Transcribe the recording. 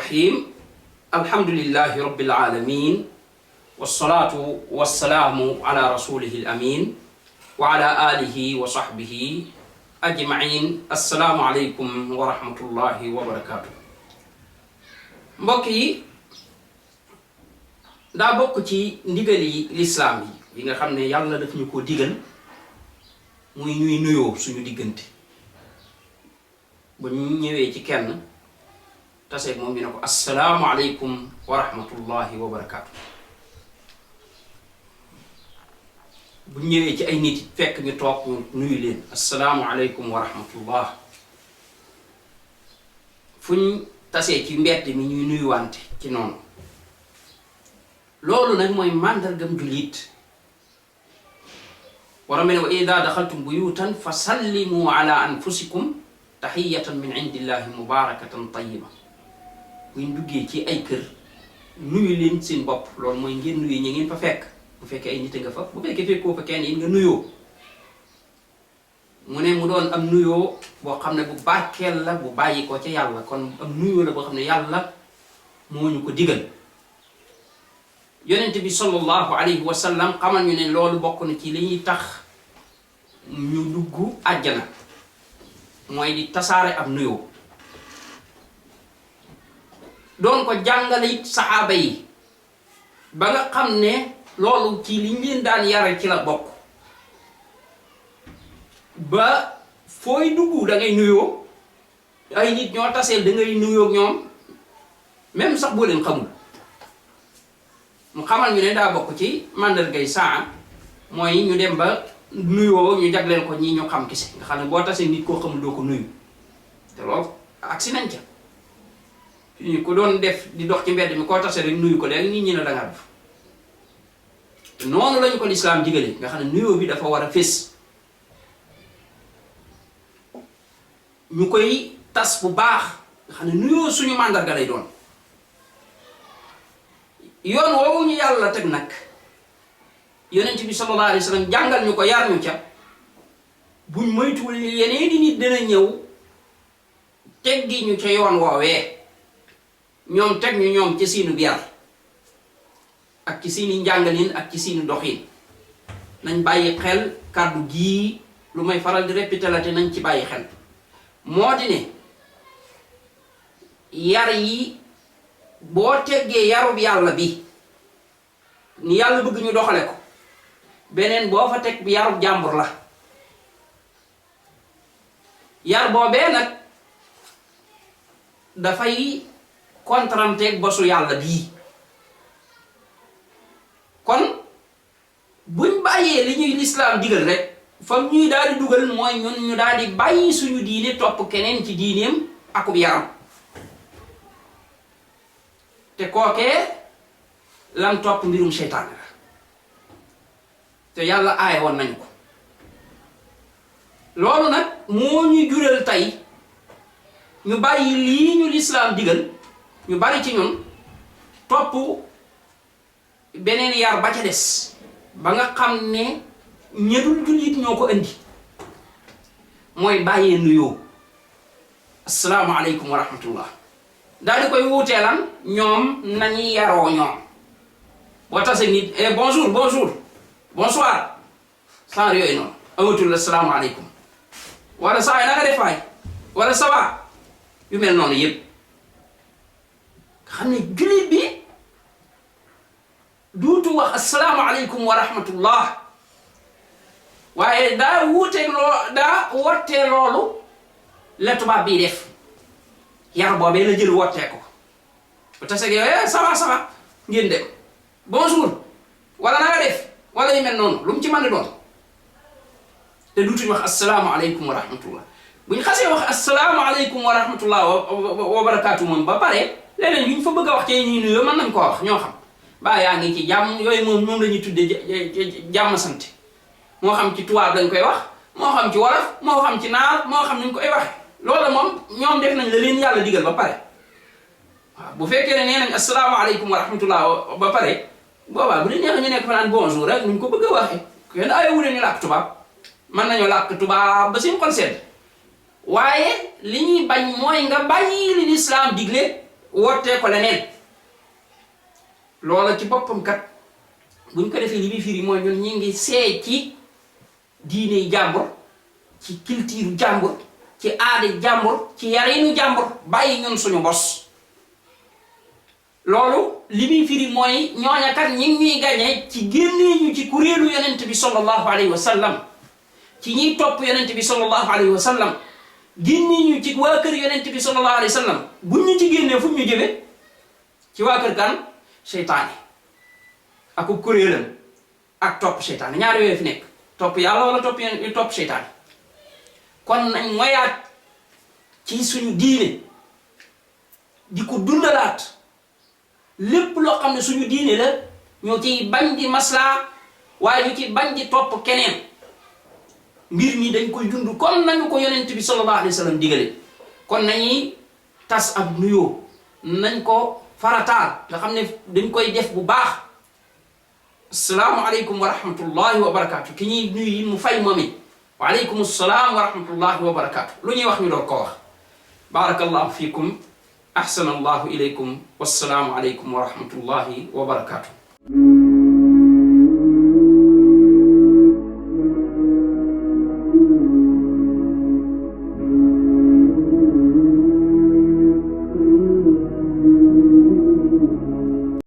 الرحيم الحمد لله رب العالمين والصلاة والسلام على رسوله الأمين وعلى آله وصحبه أجمعين السلام عليكم ورحمة الله وبركاته mbokki daa bokk ci ndigali l'islam yi nga xam ne yàlla daf ñu ko digal muy ñuy nuyoo suñu diggante ba ñu ñëwee ci kenn tase moom ñu ne ko assalaamu alaykum wa rahmatullahi wa barakaatu bu ñëwee ci ay nit fekk ñu toog ñu nuyu leen assalaamu alaykum wa rahmatullah fuñ tasee ci mbedd mi ñuy nuyuwante ci noonu loolu nag mooy màndargam jullit war a mel ne wa ida daxaltum buyutan fa sallimu ala anfusikum taxiyatan min indillahi mubarakatan tayiba buñ duggee ci ay kër nuyu leen seen bopp loolu mooy ngeen nuyu ñi ngeen fa fekk bu fekkee ay nit nga fa bu fekkee fekkoo fa kenn yi nga nuyoo mu ne mu doon am nuyoo boo xam ne bu barkeel la bu bàyyi ko ca yàlla kon am nuyoo la boo xam ne yàlla moo ñu ko digal yonent bi sallallahu alayhi wa sallam xamal ñu ne loolu bokk na ci li ñuy tax ñu dugg àjjana mooy di tasaare am nuyoo doon ko jàngale it saxaaba yi ba nga xam ne loolu ci liñ leen daan yare ci la bokk ba fooy dugg da ngay nuyoo ay nit ñoo taseel da ngay nuyoo ak ñoom même sax boo leen xamul mu xamal ñu ne daa bokk ci màndargay saa mooy ñu dem ba nuyoo ñu jagleel ko ñi ñu xam kese nga xam ne boo tasee nit koo xamul doo ko nuyu te loolu agsi nañ ca ñu ko doon def di dox ci mbedd mi koo tase rek nuyu ko léegi nit ñi ne dangaa def noonu lañu ko lislaam digale nga xam ne nuyoo bi dafa war a fés ñu koy tas bu baax nga xam ne nuyoo suñu màndarga lay doon yoon woowu ñu yàlla teg nag yonent bi sallallahu alayhi wa sallam jàngal ñu ko yar ñu ca buñ moytuwul yeneen di nit dina ñëw teggi ñu ca yoon woowee ñoom teg ñu ñoom ci seenu yar ak ci seeni njàngalin ak ci seeni doxin nañ bàyyi xel kàddu gii lu may faral di répéter la te nañ ci bàyyi xel moo di ne yar yi boo teggee yarub yàlla bi ni yàlla bëgg ñu doxale ko beneen boo fa teg yarub jàmbur la yar boobee nag dafay kontranteeg bosu yàlla bii kon buñ bàyyee li ñuy lislaam digal rek fam ñuy daal di dugal mooy ñun ñu daal di bàyyi suñu diine topp keneen ci diineem akub yaram te kookee lam topp mbirum seytaane la te yàlla aaye woon nañu ko loolu nag moo ñu jural tey ñu bàyyi lii ñu lislaam digal ñu bari ci ñun topp beneen yar ba ca des ba nga xam ne ñedul jullit ñoo ko indi mooy bàyyee nuyoo assalaamu aleykum wa rahmatullah daal di koy wuuteelan ñoom nañuy yaroo ñoom boo tase nit bonjour bonjour bonsoir sans yooyu noonu amatul assalaamu aleykum wala saa yi na nga def waay wala ça va yu mel noonu yépp xam ne jullit bi duutu wax assalaamu aleykum wa rahmatullah waaye daa wuuteeg daa wottee loolu la tubaab bii def yar boobee la jël wottee ko bu taseeg yow ça va ça va ngeen dem bonjour wala na nga def wala yu mel noonu lu mu ci mën a doon te duutuñ wax assalaamu aleykum wa rahmatullah bu ñu xasee wax assalaamu aleykum wa rahmatullah wa barakaatu moom ba pare leneen yu ñu fa bëgg a wax ci ñuy nuyoo mën nañ koo wax ñoo xam baa yaa ngi ci jàmm yooyu moom la ñuy tuddee jàmm sant moo xam ci tubaab lañ koy wax moo xam ci wolof moo xam ci naar moo xam nañ koy waxe loolu moom ñoom def nañ la leen yàlla digal ba pare waaw bu fekkee ne nee nañ assalaamu aleykum wa rahmatullah ba pare boobaa bu dee neex ñu nekk fa naan bonjour rek nuñ ko bëgg a waxe kenn ayewuleen ñu làkk tubaab mën nañoo làkk tubaab ba seen xol sedd waaye li ñuy bañ mooy nga bàyyi li lislaam digle wootee ko leneen loola ci boppam kat buñ ko defee li muy firi mooy ñun ñi ngi seey ci diine jàmbur ci culture jàmbur ci aada jàmbur ci yarinu jàmbur bàyyi ñun suñu bos loolu li muy firi mooy ñooña kat ñi ngi ñuy gañe ci génnee ñu ci kuréelu yonent bi sallallahu alayhi wa sallam ci ñiy topp yonent bi sallallahu alayhi wa sallam génnee ñu ci waa kër yonent bi sallallahu alayhi wa sallam buñ ñu ci génnee fu ñu jëme ci waa kër kan seytaane ak kuréelam ak topp seytaane ñaar yooyu fi nekk topp yàlla wala topp seytaane kon nañ moyaat ci suñu diine di ko dundalaat lépp loo xam ne suñu diine la ñoo ciy bañ di maslaa waaye ñu ciy bañ di topp keneen mbir mi dañ koy dund kon nañu ko yonent bi sallallahu alayhi wa sallam digale kon nañuy tas ab nuyoo nañ ko farataal nga xam ne dañ koy def bu baax assalaamu aleykum wa rahmatullahi wa barakaatu ki ñuy nuyu yi mu fay moom it waaleykum assalaam wa rahmatullahi wa barakaatu lu ñuy wax ñu door koo wax barakallahu fiikum ahsana allahu ilaykum wassalaamu aleykum wa rahmatullahi wa barakaatu